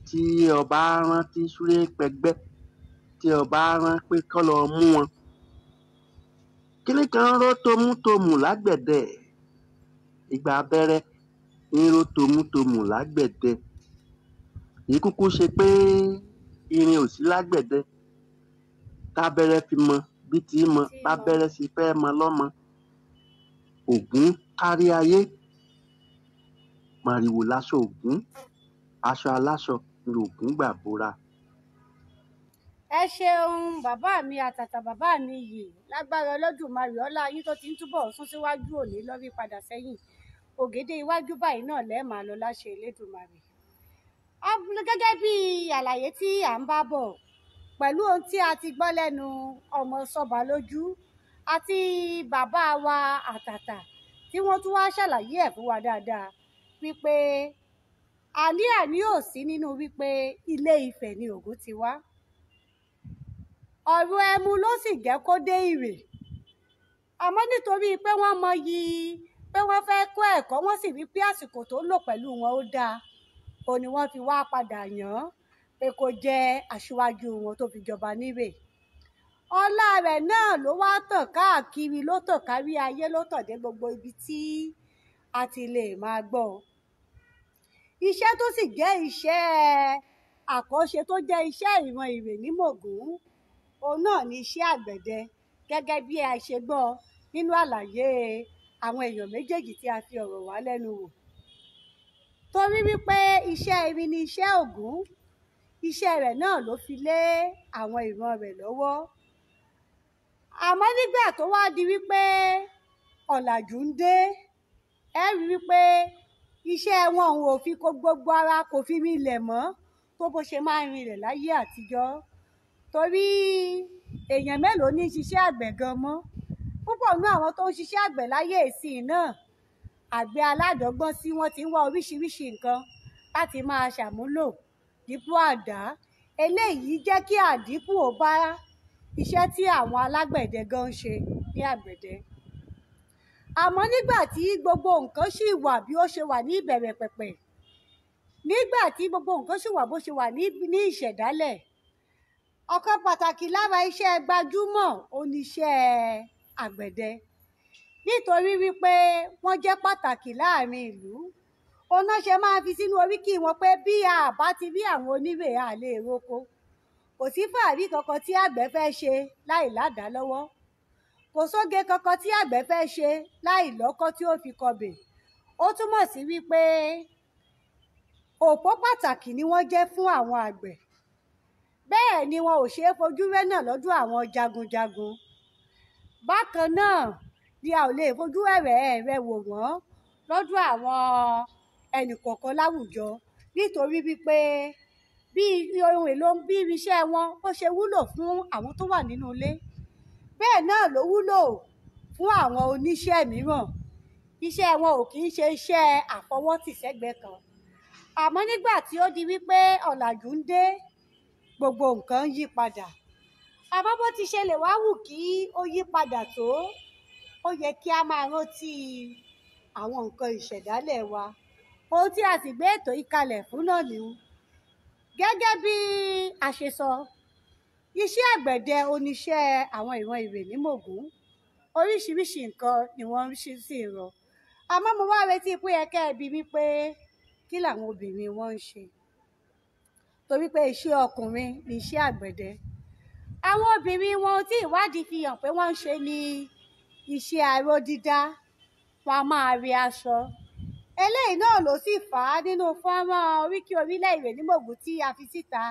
tí ọba rán tí súré pẹgbẹ́, tí ọba rán pé kán lọ mú wọn. Kíní kan ró tomútomù lágbẹ̀dẹ, ìgbà abẹ́rẹ́ ń ró tomútomù lágbẹ̀dẹ. Èyí kúkú ṣe pé irin ò sí lágbẹ̀dẹ, tábẹ́rẹ́ fi mọ bí tí mọ, tábẹ́rẹ́ sì fẹ́ mọ lọ́mọ. Ògún kárí ayé, màrìwò láṣọ Ògún, aṣọ aláṣọ ni Ògún gbà bora.
Ẹ ṣeun bàbá mi àtàtà, bàbá mi yìí, lágbára Olódùmarè ọlá yín tó ti ń túbọ̀ sún síwájú òní lọ́rí padà sẹ́yìn. Ògèdè iwájú báyìí náà lẹ́ẹ̀ máa lọ láṣẹ Elédùmarè. Gẹ́gẹ́ bí àlàyé tí à ń bá bọ̀, pẹ̀lú ohun tí a ti gbọ́ lẹ́nu ọmọ Balójú àti bàbá wa àtàtà, tí wọ́n tún wá ṣàlàyé ẹ̀ fún wa dáadáa, wípé àní ò sí nínú wípé Ilé Ifẹ̀ ni Ògún ti wá. Ọ̀rọ̀ ẹmu ló sì jẹ́ kó dé Ìrè, àmọ́ nítorí pé wọ́n mọyì pé wọ́n fẹ́ kọ́ ẹ̀kọ́, wọ́n sì rí pé àsìkò tó lò pẹ̀lú wọn ó dáa, òun ni wọ́n fi wá padà yàn án pé kó jẹ́ aṣíwájú wọn tó fi jọba n'Ìrè. Ọlá rẹ̀ náà ló wá tàn káàkiri, ló tàn kárí ayé, ló tàn dé gbogbo ibi tí a ti lè máa gbọ́. Iṣẹ́ tó sì jẹ́ iṣẹ́ àkọ́ṣe, tó jẹ́ iṣẹ́ ìran Ìrèmògún, òun náà ni iṣẹ́ àgbẹ̀dẹ, gẹ́gẹ́ bí a ṣe gbọ́ nínú àlàyé àwọn èèyàn méjèèjì tí a fi ọ̀rọ̀ wá lẹ́nu wò. Torí wípé iṣẹ́ irin ni iṣẹ́ Ògún, iṣẹ́ rẹ̀ náà ló fi lé àwọn ìran rẹ̀ lọ́wọ́. Àmọ́ nígbà tó wá di wípé ọ̀làjú ń dé, ẹ rí wípé iṣẹ́ wọn ò fi gbogbo ara, kò fi rinlẹ̀ mọ́ tó bó ṣe máa ń rinlẹ̀ láyé àtijọ́. Torí èèyàn mélòó ní ṣiṣẹ́ àgbẹ̀ gan mọ́? Púpọ̀ nínú àwọn tó ń ṣiṣẹ́ àgbẹ̀ láyé ìsìn náà, àgbẹ̀ aládọ́gbọ́n sí, wọ́n ti ń wá oríṣiríṣi nǹkan láti máa ṣàmúlò dípò àdá. Eléyìí jẹ́ kí àdínkù ó bá iṣẹ́ tí àwọn alágbẹ̀dẹ gan ń ṣe ní àgbẹ̀dẹ. Àmọ́ nígbà tí gbogbo nǹkan ṣì wà bí ó ṣe wà ní ìbẹ̀rẹ̀ pẹ̀pẹ̀, nígbà tí gbogbo nǹkan ṣì wà bó ṣe wà ní ìṣẹ̀dálẹ̀, ọ̀kan pàtàkì lára iṣẹ́ gbajúmọ̀ oníṣẹ́ àgbẹ̀dẹ, nítorí wípé wọ́n jẹ́ pàtàkì láàrin ìlú. Ọ̀nà ṣe máa fi sínú oríkì wọn pé bí a bá ti rí àwọn onírè a lè roko. Kò sí fàárí kankan tí àgbẹ̀ fẹ́ ṣe láì ládàá lọ́wọ́. Kò sóge kankan tí àgbẹ̀ fẹ́ ṣe láì lọ́kọ́ tí ó fi kọbè. Ó túmọ̀ sí wípé òpó pàtàkì ni wọ́n jẹ́ fún àwọn àgbẹ̀. Bẹ́ẹ̀ ni wọn ò ṣeé fojú rẹ́ náà lọ́dọ̀ àwọn jagunjagun. Bákan náà ni a ò lè fojú ẹ̀rẹ̀ wò wọ́n lọ́dọ̀ àwọn ẹnìkọ̀ọ̀kan láwùjọ, nítorí wípé bí ohun èlò bí irinṣẹ́ wọn ó ṣe wúlò fún àwọn tó wà nínú ilé bẹ́ẹ̀ náà ló wúlò fún àwọn oníṣẹ́ mìíràn. Iṣẹ́ wọn ò kì í ṣe iṣẹ́ àfọwọ́tì sẹ́gbẹ̀ẹ́ kan. Àmọ́ nígbà tí ó di wípé ọ̀làjú ń dé, gbogbo nǹkan yí padà. Àmọ́ bó ti ṣe lè wá wù kí ó yí padà tó, ó yẹ kí a máa rántí àwọn nǹkan ìṣẹ̀dálẹ̀ wa. Ohun tí a sì gbé ètò yìí kalẹ̀ fún náà nìyẹn. Gẹ́gẹ́ bí a ṣe sọ, iṣẹ́ àgbẹ̀dẹ oníṣẹ́ àwọn ìran Ìrèmògún. Oríṣiríṣi nǹkan ni wọ́n ń ṣe sí ìran. Àmọ́ mo wá retí pé ẹ kẹ́ ẹ bi mí pé kí làwọn obìnrin wọn ń ṣe. Torí pé iṣẹ́ ọkùnrin ni iṣẹ́ àgbẹ̀dẹ. Àwọn obìnrin wọn tí ìwádìí fi hàn pé wọ́n ń ṣe ni iṣẹ́ aró dídá. Wọ́n á máa rẹ aṣọ. Eléyìí náà ló sì fà á nínú fọ́nrán oríkì orílẹ̀ Ìrèmògún tí a fi síta.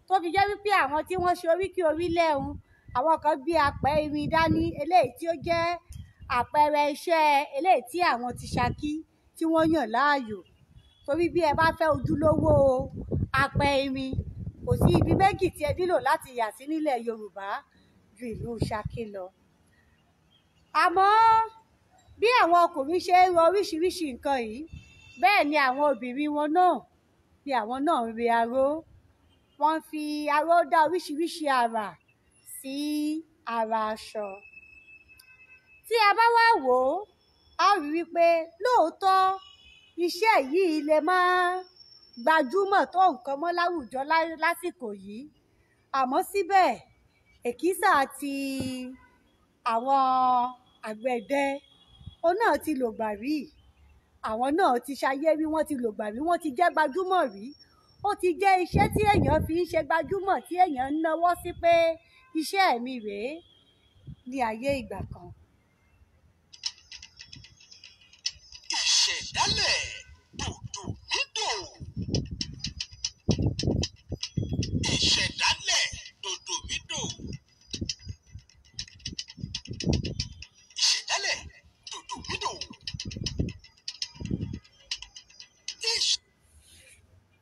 Tó fi jẹ́ wípé àwọn tí wọ́n ṣe oríkì orílẹ̀ ọ̀hún, àwọn kan gbé apẹ̀ irin dání eléyìí tí ó jẹ́ àpẹẹrẹ iṣẹ́ eléyìí tí àwọn ti Ṣakí tí wọ́n yàn láàyò. Torí bí ẹ bá fẹ́ ojúlówó apẹ̀ irin, kò sí ibi méjì tí ẹ nílò láti yà sí nílẹ̀ Yorùbá ju ìlú Ṣakí lọ. Àmọ́ bí àwọn ọkùnrin ṣe ń rọ oríṣiríṣi nǹkan yìí, bẹ́ẹ̀ ni àwọn obìnrin wọn náà ni àwọn náà ń rẹ aró. Wọ́n fi aró dá oríṣiríṣi àrà sí ara aṣọ. Tí a bá wá wò ó, a rí wípé lóòótọ́ iṣẹ́ yìí lè máa gbajúmọ̀ tó nǹkan mọ́ láwùjọ lásìkò yìí. Àmọ́ síbẹ̀, èkísà ti àwọn àgbẹ̀dẹ, òun náà ti lògbà rí. Àwọn náà ti ṣayé rí, wọ́n ti lògbà rí, wọ́n ti jẹ́ gbajúmọ̀ rí. Ó ti jẹ́ iṣẹ́ tí èèyàn fi ń ṣe gbajúmọ̀, tí èèyàn ń náwó sí pé iṣẹ́ mi rèé ní ayé ìgbà kan.
Ìṣẹ̀dálẹ̀ dòdò mídò. Ìṣẹ̀dálẹ̀ dòdò mídò. Ìṣẹ̀dálẹ̀ dòdò mídò.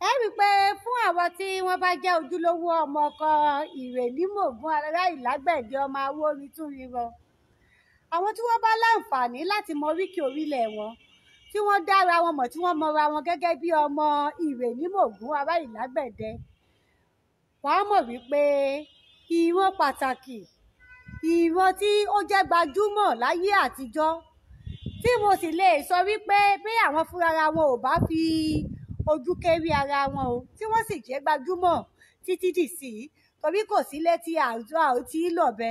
Ẹ rí i pé fún àwọn tí wọ́n bá jẹ́ ojúlówó ọmọ ọkọ Ìrèmògún ará ìlágbẹ̀dẹ ọmọ awórin tún ríran. Àwọn tí wọ́n bá láǹfààní láti mọ oríkì orílẹ̀ wọn, tí wọ́n dára wọn mọ̀, tí wọ́n mọra wọn gẹ́gẹ́ bí ọmọ Ìrèmògún ará ìlágbẹ̀dẹ, wọ́n á mọ̀ wípé ìran pàtàkì, ìran tí ó jẹ́ gbajúmọ̀ láyé àtijọ́, tí mo sì lè sọ wípé bí àwọn fúnra wọn ò bá fi ojú kéré ara wọn o, tí wọ́n sì jẹ́ gbajúmọ̀ títí dìsí, torí kò sí létí àjọ àti lọ́bẹ.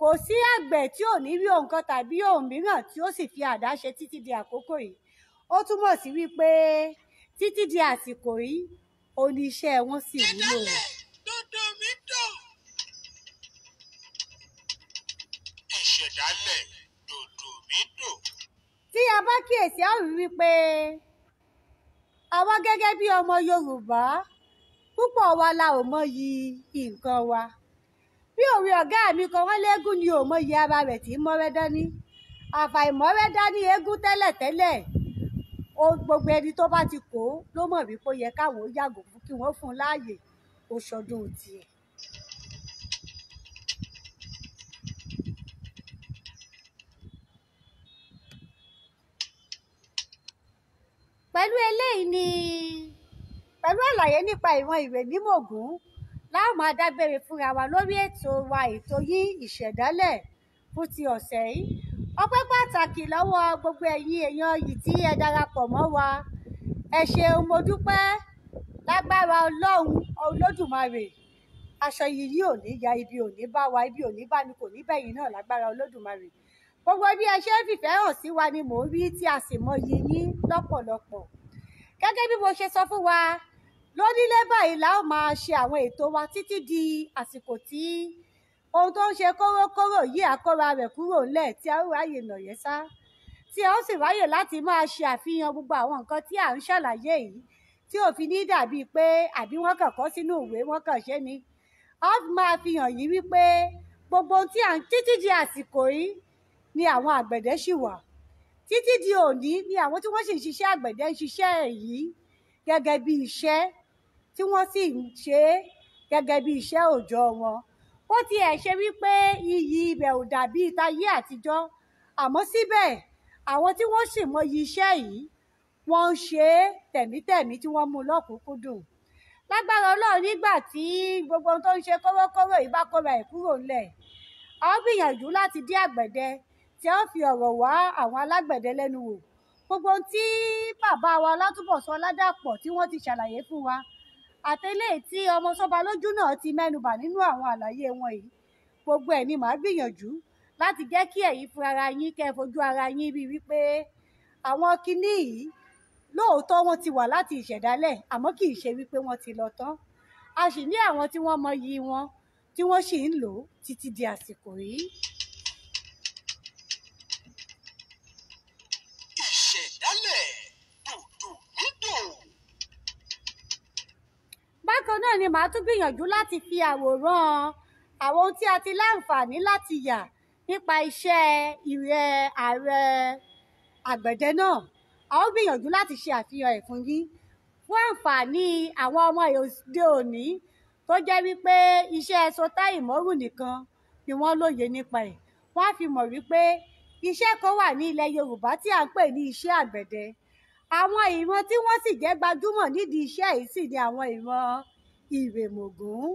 Kò sí àgbẹ̀ tí ò ní rí ohun kan tàbí ohun mìíràn tí ó sì fi àdá ṣe títí di àkókò yìí. Ó túmọ̀ sí wípé títí di àsìkò yìí, oníṣẹ́ wọn sì wúlò.
Ìṣẹ̀dálẹ̀ dòdò mídò.
Tí a bá kíyèsí, a rí wípé àwa gẹ́gẹ́ bí ọmọ Yorùbá, púpọ̀ wa la ò mọyì nǹkan wa. Bí òwe ọ̀gá mi kan, wọ́n léégún ni ò mọyì ara rẹ̀ tí mọ́rẹ́ dání. Àfàìmọ́rẹ́ dání eégún tẹ́lẹ̀tẹ́lẹ̀. Gbogbo ẹni tó bá ti kó ló mọ̀ wípé ó yẹ káwọn ó yàgò fún kí wọ́n fún un láàyè ó ṣọdún tiẹ̀. Pẹ̀lú eléyìí ni pẹ̀lú àlàyé nípa ìran Ìrèmògún láwọn máa dágbére fúnra wa lórí ètò wa, ètò yín Ìṣẹ̀dálẹ̀ fún ti ọ̀sẹ̀ yìí. Ọpẹ́ pàtàkì lọ́wọ́ gbogbo ẹ̀yin èèyàn yìí tí ẹ darapọ̀ mọ́ wa. Ẹ ṣeun, mo dúpẹ́. Lágbára Ọlọ́run Olódùmarè, aṣọ yìí ò ní ya, ibi ò ní bá wa, ibi ò ní bá mi, kò ní bẹ̀yìn náà lágbára Olódùmarè. Gbogbo bí ẹ ṣe ń fìfẹ́ hàn sí wa ni mò ń rí tí a sì mọyì yín lọ́pọ̀lọpọ̀. Gẹ́gẹ́ bí mo ṣe sọ fún wa, lónílé báyìí la ó máa ṣe àwọn ètò wa títí di àsìkò tí ohun tó ń ṣe kórókóró yìí àkóra rẹ̀ kúrò ńlẹ̀, tí a ó ráyè nàyẹ́ sá, tí a ó sì ráyè láti máa ṣe àfihàn gbogbo àwọn nǹkan tí à ń ṣàlàyé yìí, tí ò fi ní dàbí pé àbí wọ́n kàn kọ́ sínú ìwé, wọ́n kàn ṣe ni. A ó máa fi hàn yín wípé gbogbo ohun tí à ń títí di àsìkò yìí ni àwọn àgbẹ̀dẹ ṣì wà. Títí di òní ni àwọn tí wọ́n sì ń ṣiṣẹ́ àgbẹ̀dẹ ń ṣiṣẹ́ yìí gẹ́gẹ́ bí iṣẹ́. tí wọ́n sì ń ṣe é gẹ́gẹ́ bí iṣẹ́ òòjọ́ wọn. Ó tiẹ̀ ṣe wípé iyì ibẹ̀ ò dàbí tayé àtijọ́, àmọ́ síbẹ̀ àwọn tí wọ́n sì mọyì iṣẹ́ yìí wọ́n ń ṣe é tẹ̀mítẹ̀mí tí wọ́n mú lọ́kùnkúndùn. Lágbára Ọlọ́run, nígbà tí gbogbo ohun tó ń ṣe kórókóró yìí bá kóra ẹ̀ kúrò ńlẹ̀, a ó gbìyànjú láti dé àgbẹ̀dẹ tí a ó fi ọ̀rọ̀ wá àwọn alágbẹ̀dẹ lẹ́nu wò. Gbogbo ohun tí bàbá wa Ọlátúnbọ Ọládápọ tí wọ́n ti ṣàlàyé fún wa, àtẹlé tí ọmọ balójú náà ti mẹ́nubà nínú àwọn àlàyé wọn yìí, gbogbo ẹ̀ ni màá gbìyànjú láti jẹ́ kí ẹ̀yin fún ara yín kẹ́ fojú ara yín rí wípé àwọn kinní yìí lóòótọ́ wọ́n ti wà láti ìṣẹ̀dálẹ̀, àmọ́ kì í ṣe wípé wọ́n ti lọ tán. A sì ní àwọn tí wọ́n mọyì wọn tí wọ́n sì ń lò ó títí di àsìkò yìí.
Ìṣẹ̀dálẹ̀ dòdò nídò.
Bákan náà ni màá tún gbìyànjú láti fi àwòrán àwọn ohun tí a ti láǹfààní láti yà nípa iṣẹ́ ààrẹ àgbẹ̀dẹ náà. A ó gbìyànjú láti ṣe àfihàn ẹ̀ fún yín fún àǹfààní àwọn ọmọ òde òní tó jẹ́ wípé iṣẹ́ sọtá ìmọ̀rù nìkan ni wọ́n lóye nípa ẹ̀. Wọ́n á fi mọ̀ wípé iṣẹ́ kan wà ní ilẹ̀ Yorùbá tí à ń pè ní iṣẹ́ àgbẹ̀dẹ. Àwọn ìran tí wọ́n sì jẹ́ gbajúmọ̀ nídìí iṣẹ́ yìí sì ni àwọn ìran Ìrèmògún.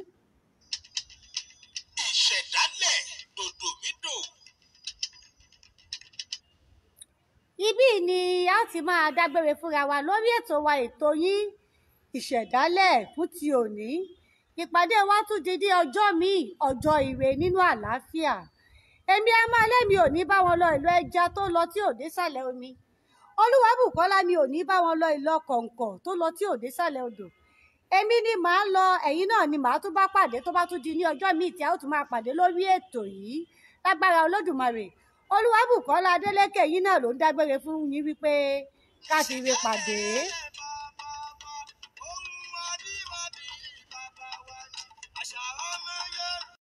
Ìṣẹ̀dálẹ̀ dòdò nídò.
Ibí ni a ó ti máa dágbére fúnra wa lórí ètò wa, ètò yín Ìṣẹ̀dálẹ̀ fún ti òní. Ìpàdé wa tún di ní ọjọ́ míì, ọjọ́ ire nínú àlàáfíà. Èmi a máa lẹ́mi ò ní bá wọn lọ ìlọ ẹja tó lọ tí ò dé sàlẹ̀ omi. Olúwabùkọ́lá mi ò ní bá wọn lọ ìlọ kọ̀ǹkọ̀ tó lọ tí ò dé sàlẹ̀ odò. Èmi ni màá lọ, ẹ̀yin náà ni màá tún bá pàdé tó bá tún di ní ọjọ́ míì tí a ó tún máa pàdé lórí ètò yìí. Lágbára Olódùmarè, Olúwabùkọ́lá Adélékè yín náà ló ń dágbére fún yín wípé ká fi ire pàdé.